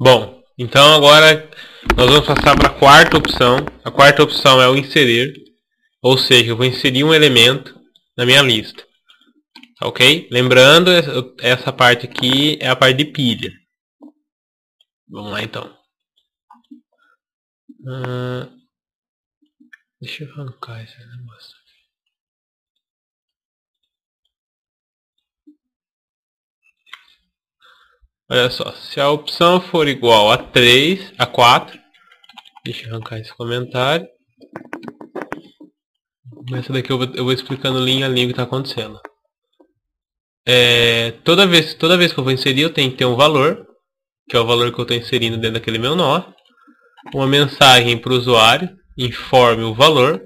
Bom, então agora nós vamos passar para a quarta opção. A quarta opção é o inserir, ou seja, eu vou inserir um elemento na minha lista. Ok? Lembrando, essa parte aqui é a parte de pilha. Vamos lá então. Deixa eu arrancar esse negócio. Olha só, se a opção for igual a 3, a 4, deixa eu arrancar esse comentário. Essa daqui eu vou explicando linha a linha o que está acontecendo. Toda vez que eu vou inserir, eu tenho que ter um valor, que é o valor que eu estou inserindo dentro daquele meu nó. Uma mensagem para o usuário, informe o valor.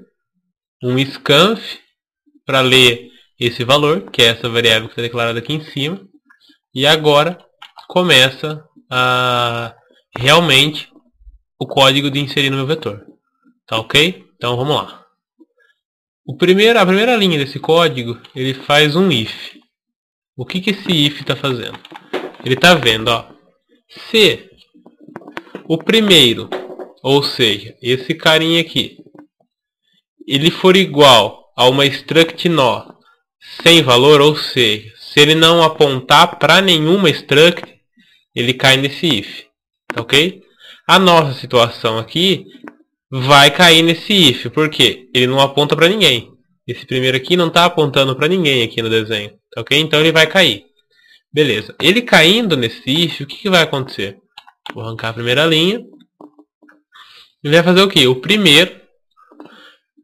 Um scanf para ler esse valor, que é essa variável que está declarada aqui em cima. E agora começa realmente o código de inserir no meu vetor. Tá ok? Então vamos lá. A primeira linha desse código, ele faz um if. O que esse if está fazendo? Ele está vendo, ó, se o primeiro, ou seja, esse carinha aqui, ele for igual a uma struct nó sem valor, ou seja, se ele não apontar para nenhuma struct, ele cai nesse if, tá ok? A nossa situação aqui vai cair nesse if, porque ele não aponta para ninguém. Esse primeiro aqui não está apontando para ninguém aqui no desenho, tá ok? Então ele vai cair. Beleza. Ele caindo nesse if, o que vai acontecer? Vou arrancar a primeira linha. Ele vai fazer o quê? O primeiro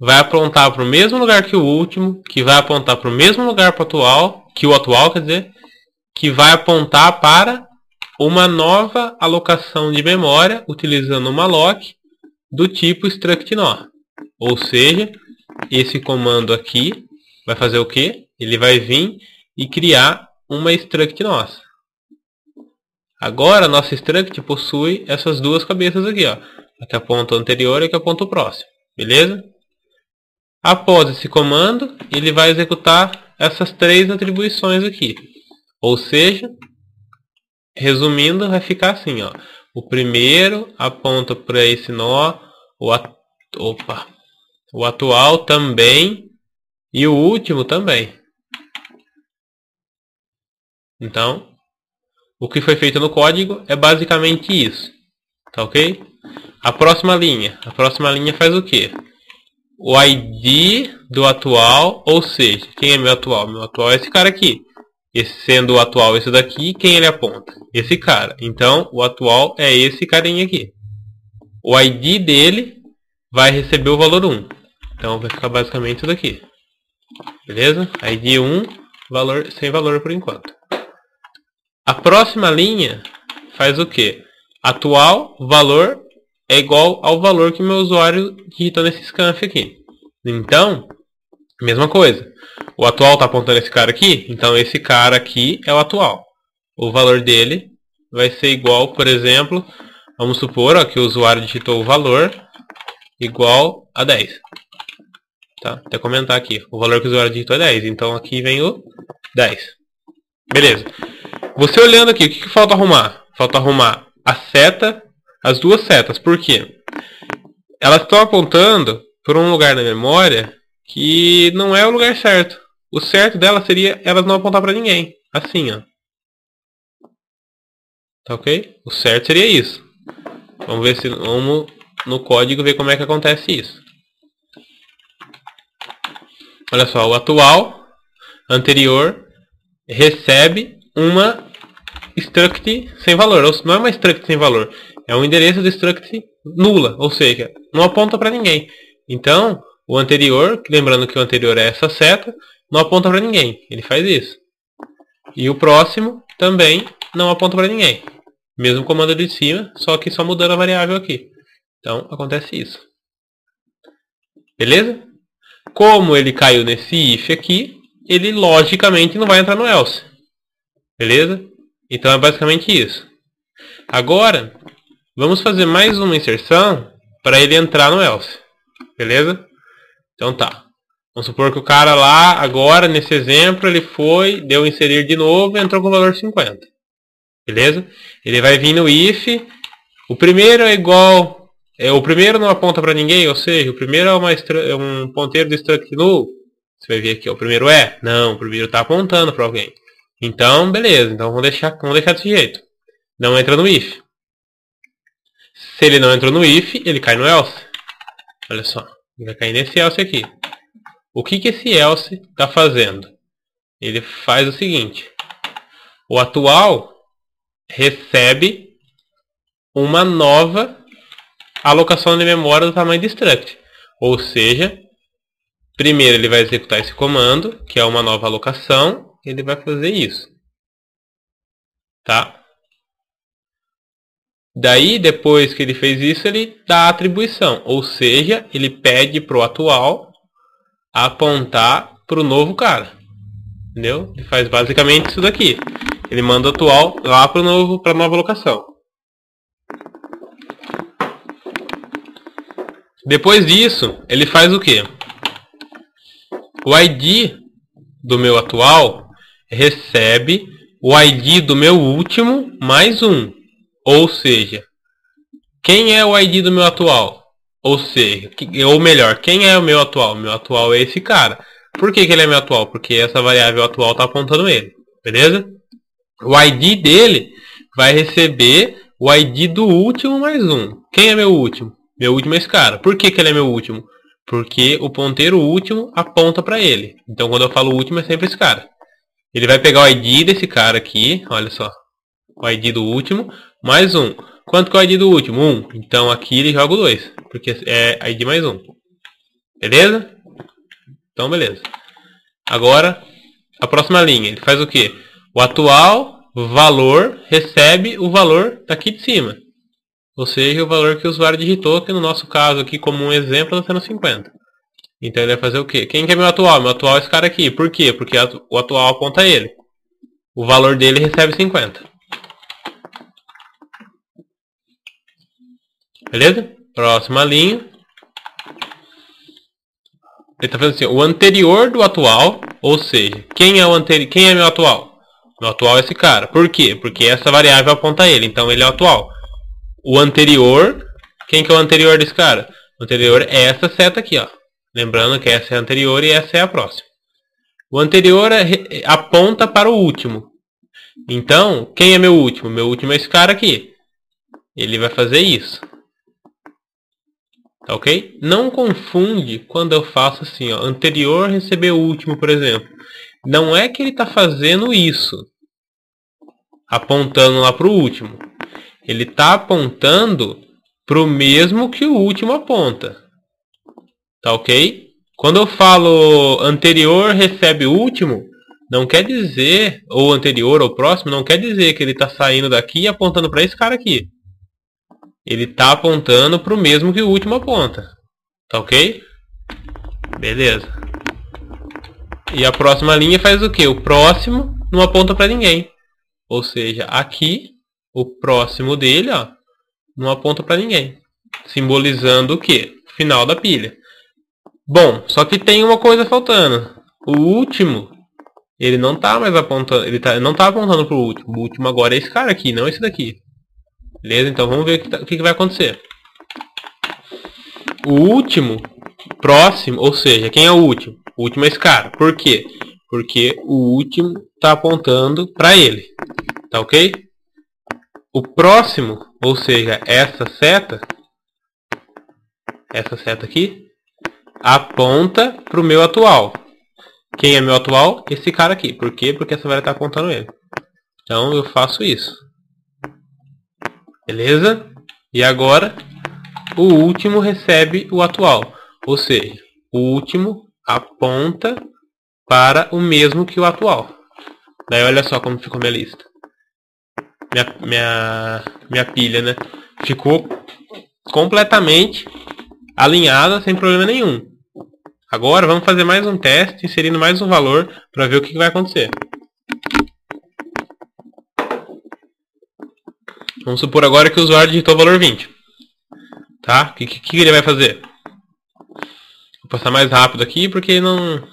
vai apontar para o mesmo lugar que o último, que vai apontar para o mesmo lugar que o atual, quer dizer, que vai apontar para uma nova alocação de memória utilizando uma lock do tipo struct nó. Ou seja, esse comando aqui vai fazer o quê? Ele vai vir e criar uma struct nossa. Agora a nossa struct possui essas duas cabeças aqui, ó. Aqui aponta o anterior e aqui aponta o próximo. Beleza? Após esse comando, ele vai executar essas três atribuições aqui. Ou seja, resumindo, vai ficar assim, ó. O primeiro aponta para esse nó, o atual também e o último também. Então, o que foi feito no código é basicamente isso. Tá ok? A próxima linha faz o quê? O ID do atual, ou seja, quem é meu atual? Meu atual é esse cara aqui. Esse sendo o atual esse daqui, quem ele aponta? Esse cara. Então, o atual é esse carinha aqui. O ID dele vai receber o valor 1. Então, vai ficar basicamente isso daqui. Beleza? ID 1, sem valor por enquanto. A próxima linha faz o quê? Atual valor é igual ao valor que meu usuário digitou nesse scanf aqui. Então, mesma coisa. O atual está apontando esse cara aqui, então esse cara aqui é o atual. O valor dele vai ser igual, por exemplo, vamos supor ó, que o usuário digitou o valor igual a 10. Tá? Até comentar aqui, o valor que o usuário digitou é 10, então aqui vem o 10. Beleza. Você olhando aqui, o que falta arrumar? Falta arrumar a seta, as duas setas. Por quê? Elas estão apontando para um lugar na memória que não é o lugar certo. O certo delas seria elas não apontar para ninguém. Assim, ó. Tá ok? O certo seria isso. Vamos no código ver como é que acontece isso. Olha só, o atual anterior recebe uma struct sem valor. Não é uma struct sem valor. É um endereço de struct nula. Ou seja, não aponta para ninguém. Então, o anterior, lembrando que o anterior é essa seta, não aponta para ninguém. Ele faz isso. E o próximo também não aponta para ninguém. Mesmo comando de cima, só que só mudando a variável aqui. Então, acontece isso. Beleza? Como ele caiu nesse if aqui, ele logicamente não vai entrar no else. Beleza? Então é basicamente isso. Agora, vamos fazer mais uma inserção para ele entrar no else. Beleza? Então tá. Vamos supor que o cara lá, agora, nesse exemplo, ele foi, deu inserir de novo e entrou com o valor 50. Beleza? Ele vai vir no if O primeiro é igual... o primeiro não aponta para ninguém, ou seja, o primeiro é um ponteiro do struct null. Você vai ver aqui, ó, o primeiro é? Não, o primeiro está apontando para alguém. Então, beleza. Então vamos deixar desse jeito. Não entra no if. Se ele não entrou no if, ele cai no else. Olha só. Ele vai cair nesse else aqui. O que esse else está fazendo? Ele faz o seguinte. O atual recebe uma nova alocação de memória do tamanho do struct. Ou seja, primeiro ele vai executar esse comando, que é uma nova alocação. Ele vai fazer isso. Tá? Daí, depois que ele fez isso, ele dá a atribuição. Ou seja, ele pede para o atual apontar para o novo cara. Entendeu? Ele faz basicamente isso daqui. Ele manda o atual lá para a nova locação. Depois disso, ele faz o quê? O ID do meu atual recebe o ID do meu último mais um. Ou seja, quem é o ID do meu atual? Ou seja, ou melhor, quem é o meu atual? Meu atual é esse cara. Por que ele é meu atual? Porque essa variável atual está apontando ele. Beleza? O ID dele vai receber o ID do último mais um. Quem é meu último? Meu último é esse cara. Por que ele é meu último? Porque o ponteiro último aponta para ele. Então quando eu falo último é sempre esse cara. Ele vai pegar o ID desse cara aqui. Olha só. O ID do último mais um. Quanto que é o ID do último? 1. Então aqui ele joga o 2. Porque é ID mais 1. Beleza? Então beleza. Agora, a próxima linha. Ele faz o quê? O atual valor recebe o valor daqui de cima. Ou seja, o valor que o usuário digitou, que no nosso caso aqui, como um exemplo, está sendo 50. Então ele vai fazer o quê? Quem que é meu atual? Meu atual é esse cara aqui. Por quê? Porque o atual aponta ele. O valor dele recebe 50. Beleza? Próxima linha. Ele está fazendo assim, o anterior do atual, ou seja, quem é meu atual? Meu atual é esse cara. Por quê? Porque essa variável aponta ele, então ele é o atual. O anterior, quem que é o anterior desse cara? O anterior é essa seta aqui, ó. Lembrando que essa é a anterior e essa é a próxima. O anterior aponta para o último. Então, quem é meu último? Meu último é esse cara aqui. Ele vai fazer isso. Tá ok? Não confunde quando eu faço assim, ó, anterior receber o último, por exemplo. Não é que ele está fazendo isso, apontando lá para o último. Ele está apontando para o mesmo que o último aponta. Tá ok? Quando eu falo anterior recebe o último, não quer dizer, ou anterior ou próximo, não quer dizer que ele está saindo daqui e apontando para esse cara aqui. Ele está apontando para o mesmo que o último aponta. Tá ok? Beleza. E a próxima linha faz o quê? O próximo não aponta para ninguém. Ou seja, aqui, o próximo dele, ó, não aponta para ninguém. Simbolizando o quê? Final da pilha. Bom, só que tem uma coisa faltando. O último, ele não está mais apontando, não está apontando para o último. O último agora é esse cara aqui, não esse daqui. Beleza? Então vamos ver o que vai acontecer. O último, próximo, ou seja, quem é o último? O último é esse cara. Por quê? Porque o último está apontando para ele. Tá ok? O próximo, ou seja, essa seta aqui, aponta para o meu atual. Quem é meu atual? Esse cara aqui. Por quê? Porque essa velha está apontando ele. Então eu faço isso. Beleza? E agora, o último recebe o atual. Ou seja, o último aponta para o mesmo que o atual. Daí olha só como ficou minha lista. Minha pilha, né? Ficou completamente alinhada sem problema nenhum. Agora vamos fazer mais um teste, inserindo mais um valor para ver o que vai acontecer. Vamos supor agora que o usuário digitou o valor 20. Tá? O que ele vai fazer? Vou passar mais rápido aqui porque não...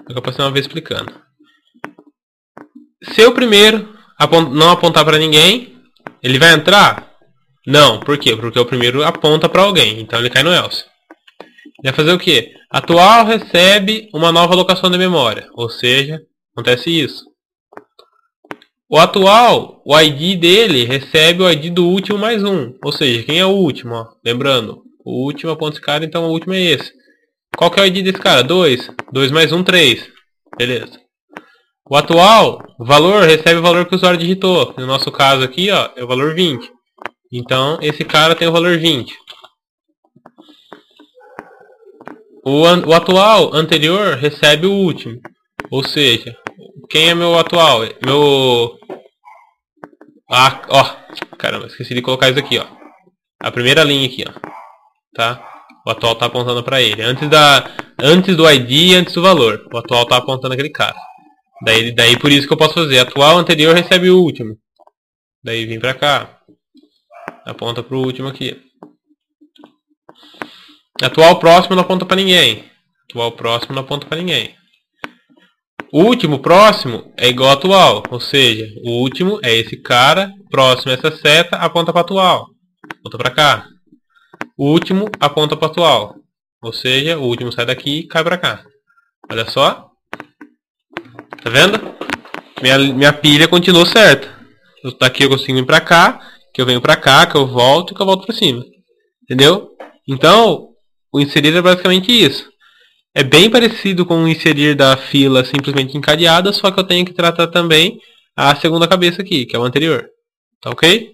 Eu passei uma vez explicando. Se o primeiro não apontar para ninguém, ele vai entrar? Não, por quê? Porque o primeiro aponta para alguém, então ele cai no else. Vai fazer o quê? Atual recebe uma nova alocação de memória, ou seja, acontece isso. O atual, o ID dele recebe o ID do último mais um, ou seja, quem é o último? Ó? Lembrando, o último aponta esse cara, então o último é esse. Qual que é o ID desse cara? 2. 2 mais 1, 3. Beleza. O atual, o valor, recebe o valor que o usuário digitou. No nosso caso aqui, ó, é o valor 20. Então, esse cara tem o valor 20. O atual anterior recebe o último. Ou seja, quem é meu atual? Meu... Ah, ó. Caramba, esqueci de colocar isso aqui, ó. A primeira linha aqui, ó. Tá? O atual tá apontando para ele. Antes do ID e antes do valor. O atual tá apontando aquele cara. Daí por isso que eu posso fazer. Atual anterior recebe o último. Daí vem pra cá. Aponta pro último aqui. Atual próximo não aponta para ninguém. Atual próximo não aponta para ninguém. O último próximo é igual ao atual. Ou seja, o último é esse cara. Próximo é essa seta. Aponta para atual. Aponta para cá. O último aponta para atual. Ou seja, o último sai daqui e cai para cá. Olha só. Tá vendo? Minha pilha continuou certa. Daqui eu consigo vir para cá. Que eu venho para cá. Que eu volto. Que eu volto para cima. Entendeu? Então, o inserir é basicamente isso. É bem parecido com o inserir da fila simplesmente encadeada. Só que eu tenho que tratar também a segunda cabeça aqui. Que é o anterior. Tá ok?